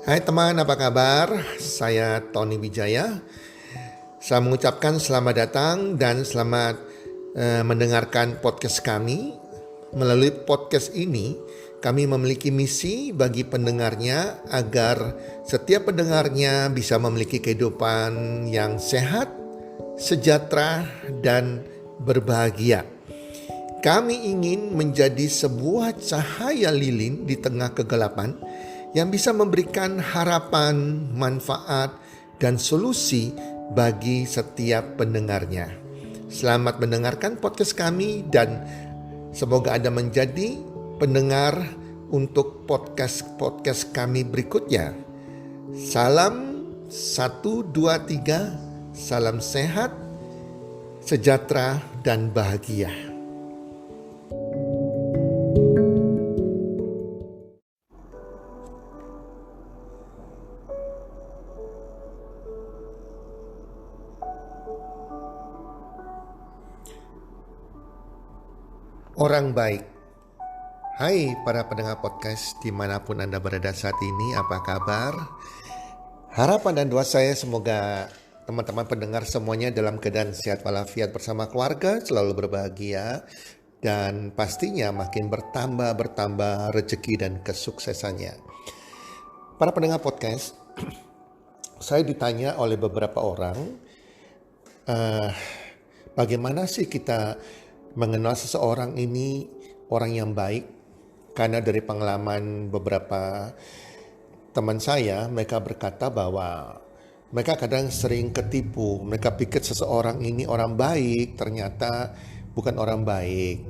Hai teman, apa kabar? Saya Tony Wijaya. Saya mengucapkan selamat datang dan selamat mendengarkan podcast kami. Melalui podcast ini, kami memiliki misi bagi pendengarnya agar setiap pendengarnya bisa memiliki kehidupan yang sehat, sejahtera, dan berbahagia. Kami ingin menjadi sebuah cahaya lilin di tengah kegelapan yang bisa memberikan harapan, manfaat, dan solusi bagi setiap pendengarnya. Selamat mendengarkan podcast kami dan semoga Anda menjadi pendengar untuk podcast kami berikutnya. Salam 1, 2, 3, salam sehat, sejahtera, dan bahagia. Orang baik. Hai para pendengar podcast dimanapun Anda berada saat ini, apa kabar? Harapan dan doa saya semoga teman-teman pendengar semuanya dalam keadaan sehat walafiat bersama keluarga, selalu berbahagia, dan pastinya makin bertambah rezeki dan kesuksesannya. Para pendengar podcast, saya ditanya oleh beberapa orang, bagaimana sih kita mengenal seseorang ini orang yang baik? Karena dari pengalaman beberapa teman saya, mereka berkata bahwa mereka kadang sering ketipu. Mereka pikir seseorang ini orang baik, ternyata bukan orang baik.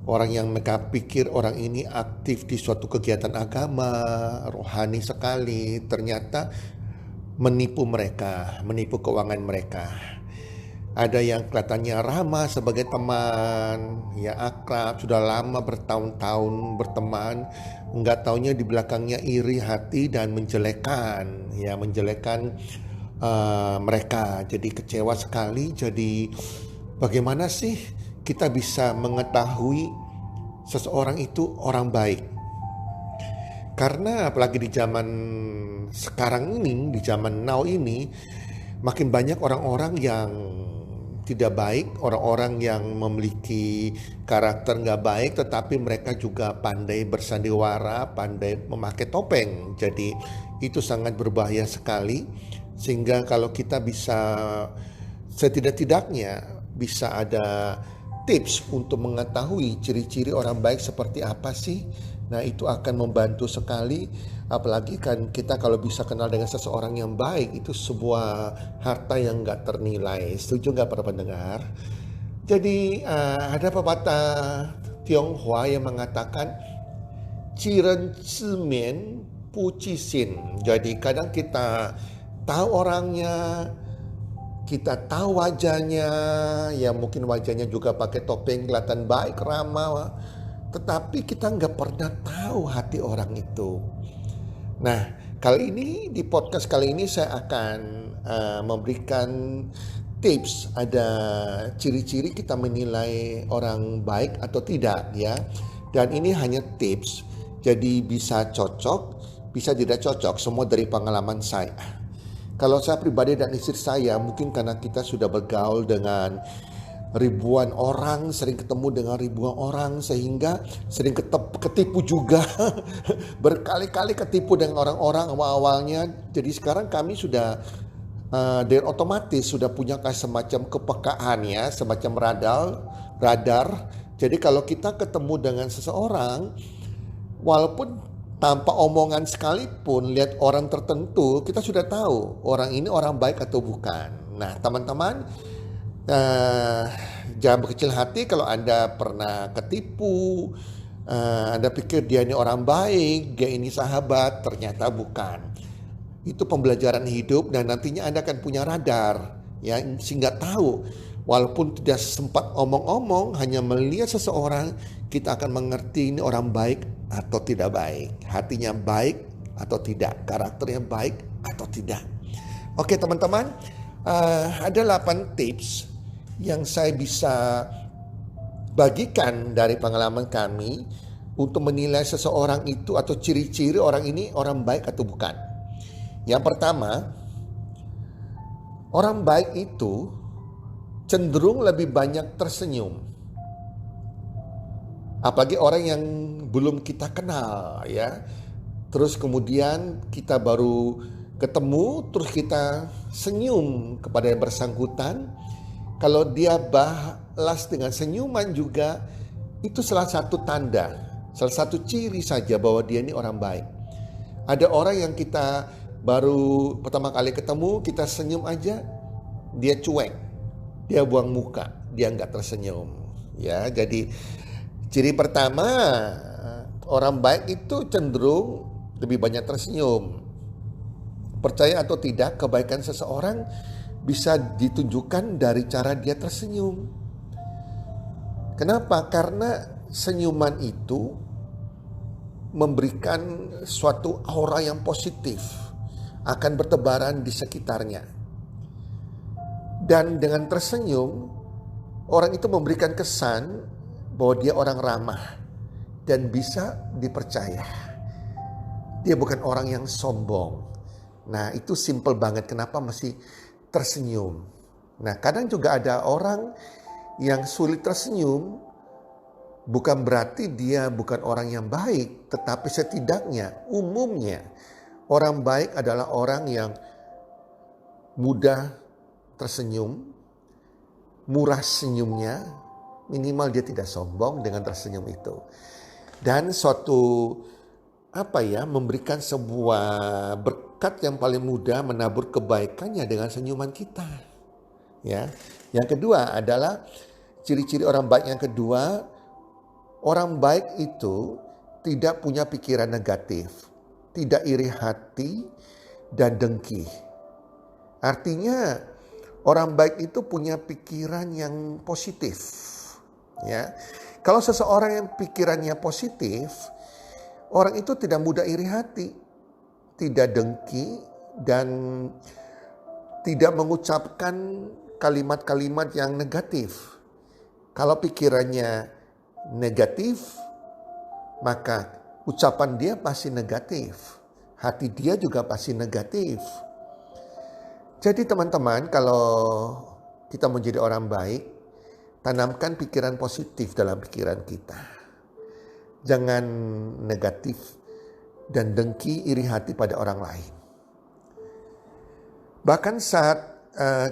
Orang yang mereka pikir orang ini aktif di suatu kegiatan agama, rohani sekali, ternyata menipu mereka, menipu keuangan mereka. Ada yang kelihatannya ramah sebagai teman, ya akrab, sudah lama bertahun-tahun berteman, nggak taunya di belakangnya iri hati dan menjelekan mereka. Jadi kecewa sekali. Jadi bagaimana sih kita bisa mengetahui seseorang itu orang baik? Karena apalagi di zaman sekarang ini, di zaman now ini, makin banyak orang-orang yang tidak baik, orang-orang yang memiliki karakter nggak baik, tetapi mereka juga pandai bersandiwara, pandai memakai topeng. Jadi itu sangat berbahaya sekali, sehingga kalau kita bisa setidak-tidaknya bisa ada tips untuk mengetahui ciri-ciri orang baik seperti apa sih. Nah itu akan membantu sekali, apalagi kan kita kalau bisa kenal dengan seseorang yang baik, itu sebuah harta yang gak ternilai. Setuju gak para pendengar? Jadi ada pepatah Tionghoa yang mengatakan Ciren Cimen Pucisin. Jadi kadang kita tahu orangnya, kita tahu wajahnya, ya mungkin wajahnya juga pakai topeng kelihatan baik, ramah, tetapi kita nggak pernah tahu hati orang itu. Nah, kali ini di podcast kali ini saya akan memberikan tips, ada ciri-ciri kita menilai orang baik atau tidak ya. Dan ini hanya tips, jadi bisa cocok, bisa tidak cocok, semua dari pengalaman saya. Kalau saya pribadi dan istri saya, mungkin karena kita sudah bergaul dengan ribuan orang, sering ketemu dengan ribuan orang, sehingga sering ketipu juga. Berkali-kali ketipu dengan orang-orang awal-awalnya. Jadi sekarang kami sudah dengan otomatis sudah punya semacam kepekaan ya, semacam radar. Jadi kalau kita ketemu dengan seseorang, walaupun tanpa omongan sekalipun, lihat orang tertentu, kita sudah tahu orang ini orang baik atau bukan. Nah teman-teman, jangan berkecil hati kalau Anda pernah ketipu, Anda pikir dia ini orang baik, dia ini sahabat, ternyata bukan. Itu pembelajaran hidup dan nantinya Anda akan punya radar ya, sehingga tahu walaupun tidak sempat omong-omong, hanya melihat seseorang kita akan mengerti ini orang baik atau tidak baik, hatinya baik atau tidak, karakternya baik atau tidak. Oke teman-teman, ada 8 tips yang saya bisa bagikan dari pengalaman kami untuk menilai seseorang itu atau ciri-ciri orang ini orang baik atau bukan. Yang pertama, orang baik itu cenderung lebih banyak tersenyum. Apalagi orang yang belum kita kenal ya. Terus kemudian kita baru ketemu, terus kita senyum kepada yang bersangkutan. Kalau dia balas dengan senyuman juga, itu salah satu tanda, salah satu ciri saja bahwa dia ini orang baik. Ada orang yang kita baru pertama kali ketemu, kita senyum aja, dia cuek, dia buang muka, dia nggak tersenyum. Ya, jadi ciri pertama, orang baik itu cenderung lebih banyak tersenyum. Percaya atau tidak, kebaikan seseorang bisa ditunjukkan dari cara dia tersenyum. Kenapa? Karena senyuman itu memberikan suatu aura yang positif, akan bertebaran di sekitarnya. Dan dengan tersenyum, orang itu memberikan kesan bahwa dia orang ramah dan bisa dipercaya. Dia bukan orang yang sombong. Nah, itu simple banget kenapa masih tersenyum. Nah, kadang juga ada orang yang sulit tersenyum, bukan berarti dia bukan orang yang baik, tetapi setidaknya umumnya orang baik adalah orang yang mudah tersenyum, murah senyumnya, minimal dia tidak sombong dengan tersenyum itu. Dan suatu memberikan sebuah berkat yang paling mudah menabur kebaikannya dengan senyuman kita. Ya. Yang kedua adalah ciri-ciri orang baik yang kedua, orang baik itu tidak punya pikiran negatif, tidak iri hati dan dengki. Artinya orang baik itu punya pikiran yang positif. Ya. Kalau seseorang yang pikirannya positif, orang itu tidak mudah iri hati, tidak dengki, dan tidak mengucapkan kalimat-kalimat yang negatif. Kalau pikirannya negatif, maka ucapan dia pasti negatif. Hati dia juga pasti negatif. Jadi teman-teman, kalau kita menjadi orang baik, tanamkan pikiran positif dalam pikiran kita. Jangan negatif dan dengki, iri hati pada orang lain. Bahkan saat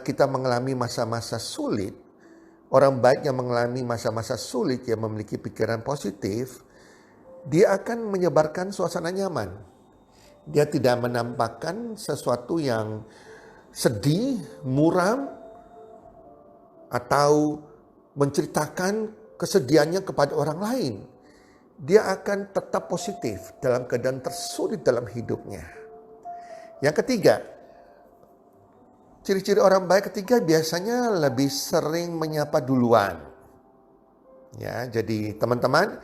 kita mengalami masa-masa sulit, orang baik yang mengalami masa-masa sulit yang memiliki pikiran positif, dia akan menyebarkan suasana nyaman. Dia tidak menampakkan sesuatu yang sedih, muram, atau menceritakan kesedihannya kepada orang lain. Dia akan tetap positif dalam keadaan tersulit dalam hidupnya. Yang ketiga, ciri-ciri orang baik ketiga biasanya lebih sering menyapa duluan. Ya, jadi teman-teman,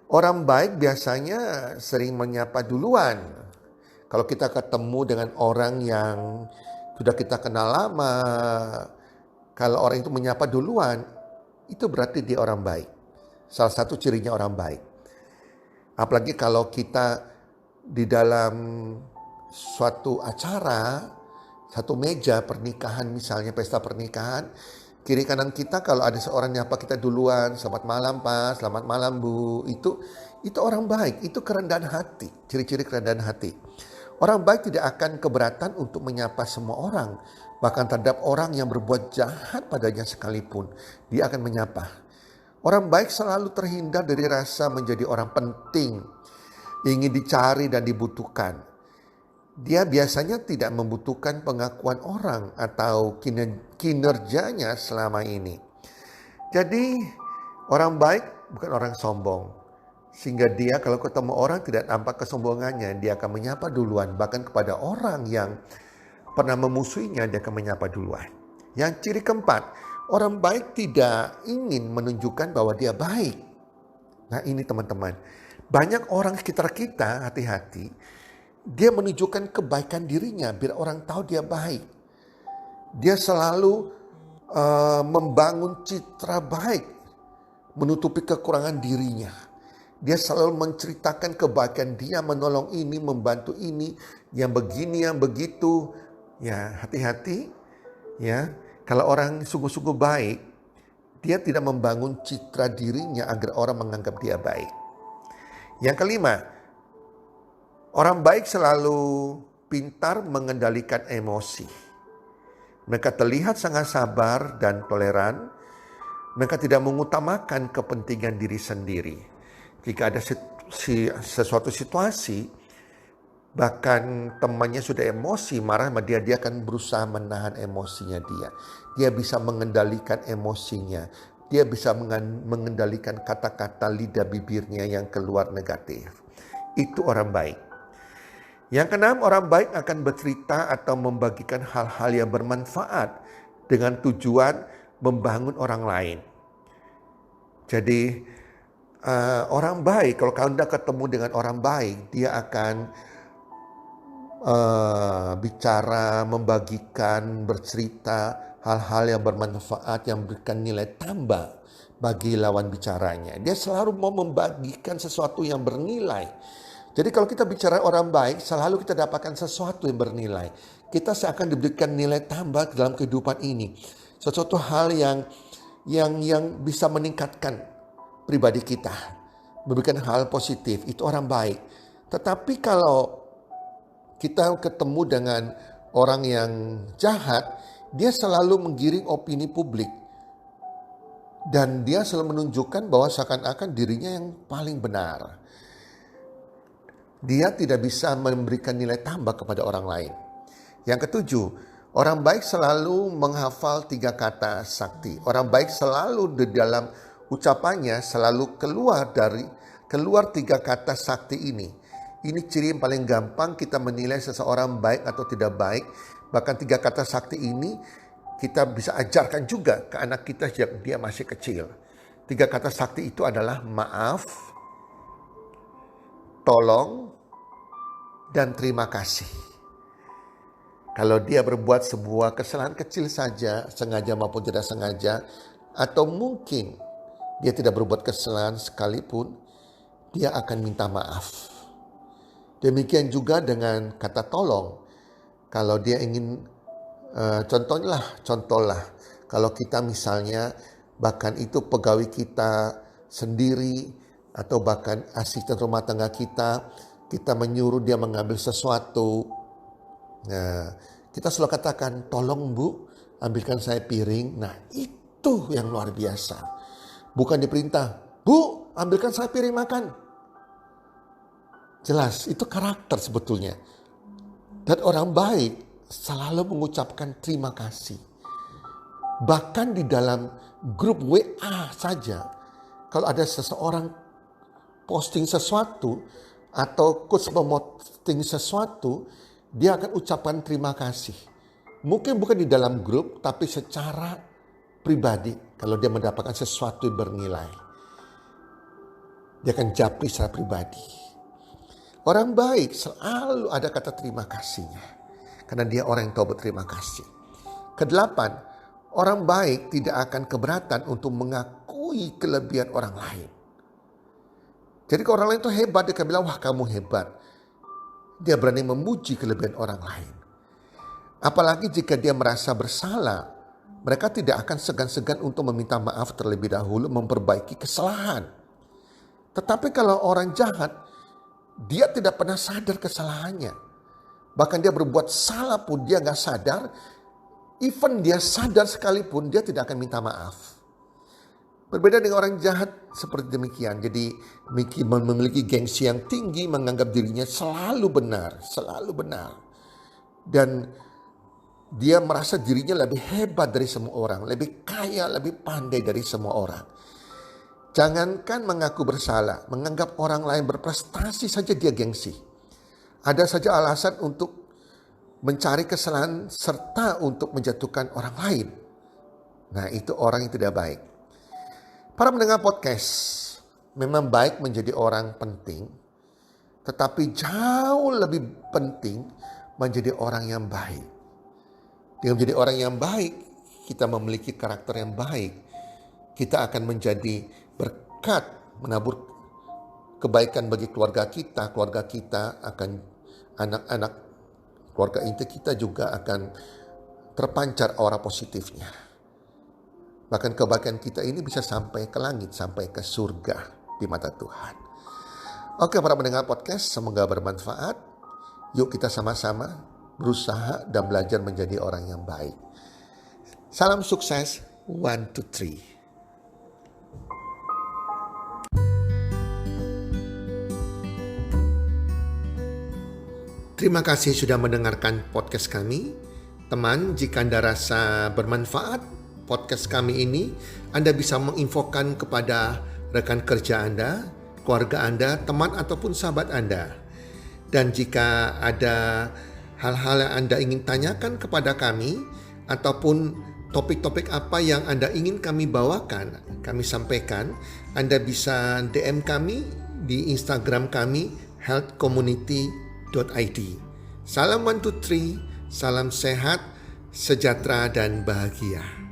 orang baik biasanya sering menyapa duluan. Kalau kita ketemu dengan orang yang sudah kita kenal lama, kalau orang itu menyapa duluan, itu berarti dia orang baik. Salah satu cirinya orang baik. Apalagi kalau kita di dalam suatu acara, satu meja pernikahan misalnya, pesta pernikahan, kiri kanan kita kalau ada seorang nyapa kita duluan, selamat malam Pak, selamat malam Bu, itu orang baik, itu kerendahan hati, ciri-ciri kerendahan hati. Orang baik tidak akan keberatan untuk menyapa semua orang, bahkan terhadap orang yang berbuat jahat padanya sekalipun, dia akan menyapa. Orang baik selalu terhindar dari rasa menjadi orang penting, ingin dicari dan dibutuhkan. Dia biasanya tidak membutuhkan pengakuan orang atau kinerjanya selama ini. Jadi orang baik bukan orang sombong. Sehingga dia kalau ketemu orang tidak nampak kesombongannya, dia akan menyapa duluan. Bahkan kepada orang yang pernah memusuhinya, dia akan menyapa duluan. Yang ciri keempat, orang baik tidak ingin menunjukkan bahwa dia baik. Nah ini teman-teman, banyak orang sekitar kita, hati-hati, dia menunjukkan kebaikan dirinya biar orang tahu dia baik. Dia selalu membangun citra baik, menutupi kekurangan dirinya. Dia selalu menceritakan kebaikan dia, menolong ini, membantu ini, yang begini, yang begitu. Ya, hati-hati ya. Kalau orang sungguh-sungguh baik, dia tidak membangun citra dirinya agar orang menganggap dia baik. Yang kelima, orang baik selalu pintar mengendalikan emosi. Mereka terlihat sangat sabar dan toleran. Mereka tidak mengutamakan kepentingan diri sendiri. Jika ada sesuatu situasi, bahkan temannya sudah emosi, marah sama dia akan berusaha menahan emosinya dia. Dia bisa mengendalikan emosinya. Dia bisa mengendalikan kata-kata lidah bibirnya yang keluar negatif. Itu orang baik. Yang keenam, orang baik akan bercerita atau membagikan hal-hal yang bermanfaat dengan tujuan membangun orang lain. Jadi orang baik, kalau Anda ketemu dengan orang baik, dia akan bicara, membagikan, bercerita hal-hal yang bermanfaat, yang memberikan nilai tambah bagi lawan bicaranya. Dia selalu mau membagikan sesuatu yang bernilai. Jadi kalau kita bicara orang baik, selalu kita dapatkan sesuatu yang bernilai. Kita seakan diberikan nilai tambah dalam kehidupan ini. Sesuatu hal yang bisa meningkatkan pribadi kita. Memberikan hal positif, itu orang baik. Tetapi kalau kita ketemu dengan orang yang jahat, dia selalu menggiring opini publik. Dan dia selalu menunjukkan bahwa seakan-akan dirinya yang paling benar. Dia tidak bisa memberikan nilai tambah kepada orang lain. Yang ketujuh, orang baik selalu menghafal 3 kata sakti. Orang baik selalu di dalam ucapannya selalu keluar 3 kata sakti ini. Ini ciri yang paling gampang kita menilai seseorang baik atau tidak baik. Bahkan 3 kata sakti ini kita bisa ajarkan juga ke anak kita sejak dia masih kecil. 3 kata sakti itu adalah maaf, tolong, dan terima kasih. Kalau dia berbuat sebuah kesalahan kecil saja, sengaja maupun tidak sengaja, atau mungkin dia tidak berbuat kesalahan sekalipun, dia akan minta maaf. Demikian juga dengan kata tolong. Kalau dia ingin, contohlah, kalau kita misalnya, bahkan itu pegawai kita sendiri, atau bahkan asisten rumah tangga kita menyuruh dia mengambil sesuatu. Nah, kita selalu katakan, tolong Bu, ambilkan saya piring. Nah, itu yang luar biasa. Bukan diperintah, Bu, ambilkan saya piring makan. Jelas, itu karakter sebetulnya. Dan orang baik selalu mengucapkan terima kasih. Bahkan di dalam grup WA saja, kalau ada seseorang posting sesuatu, atau coach memposting sesuatu, dia akan ucapkan terima kasih. Mungkin bukan di dalam grup, tapi secara pribadi. Kalau dia mendapatkan sesuatu yang bernilai, dia akan japri secara pribadi. Orang baik selalu ada kata terima kasihnya. Karena dia orang yang tahu berterima kasih. Kedelapan, orang baik tidak akan keberatan untuk mengakui kelebihan orang lain. Jadi kalau orang lain itu hebat, dia akan bilang, wah kamu hebat. Dia berani memuji kelebihan orang lain. Apalagi jika dia merasa bersalah, mereka tidak akan segan-segan untuk meminta maaf terlebih dahulu, memperbaiki kesalahan. Tetapi kalau orang jahat, dia tidak pernah sadar kesalahannya. Bahkan dia berbuat salah pun dia gak sadar. Even dia sadar sekalipun, dia tidak akan minta maaf. Berbeda dengan orang jahat seperti demikian. Jadi memiliki gengsi yang tinggi, menganggap dirinya selalu benar, selalu benar. Dan dia merasa dirinya lebih hebat dari semua orang, lebih kaya, lebih pandai dari semua orang. Jangankan mengaku bersalah, menganggap orang lain berprestasi saja dia gengsi. Ada saja alasan untuk mencari kesalahan serta untuk menjatuhkan orang lain. Nah, itu orang yang tidak baik. Para pendengar podcast, memang baik menjadi orang penting, tetapi jauh lebih penting menjadi orang yang baik. Dengan menjadi orang yang baik, kita memiliki karakter yang baik. Kita akan menjadi berkat, menabur kebaikan bagi keluarga kita akan anak-anak keluarga inti kita juga akan terpancar aura positifnya. Bahkan kebaikan kita ini bisa sampai ke langit, sampai ke surga di mata Tuhan. Oke, para pendengar podcast, semoga bermanfaat. Yuk kita sama-sama berusaha dan belajar menjadi orang yang baik. Salam sukses, 1, 2, 3. Terima kasih sudah mendengarkan podcast kami. Teman, jika Anda rasa bermanfaat podcast kami ini, Anda bisa menginfokan kepada rekan kerja Anda, keluarga Anda, teman ataupun sahabat Anda. Dan jika ada hal-hal yang Anda ingin tanyakan kepada kami, ataupun topik-topik apa yang Anda ingin kami bawakan, kami sampaikan, Anda bisa DM kami di Instagram kami, healthcommunity.id. Salam 1, 2, 3, salam sehat, sejahtera dan bahagia.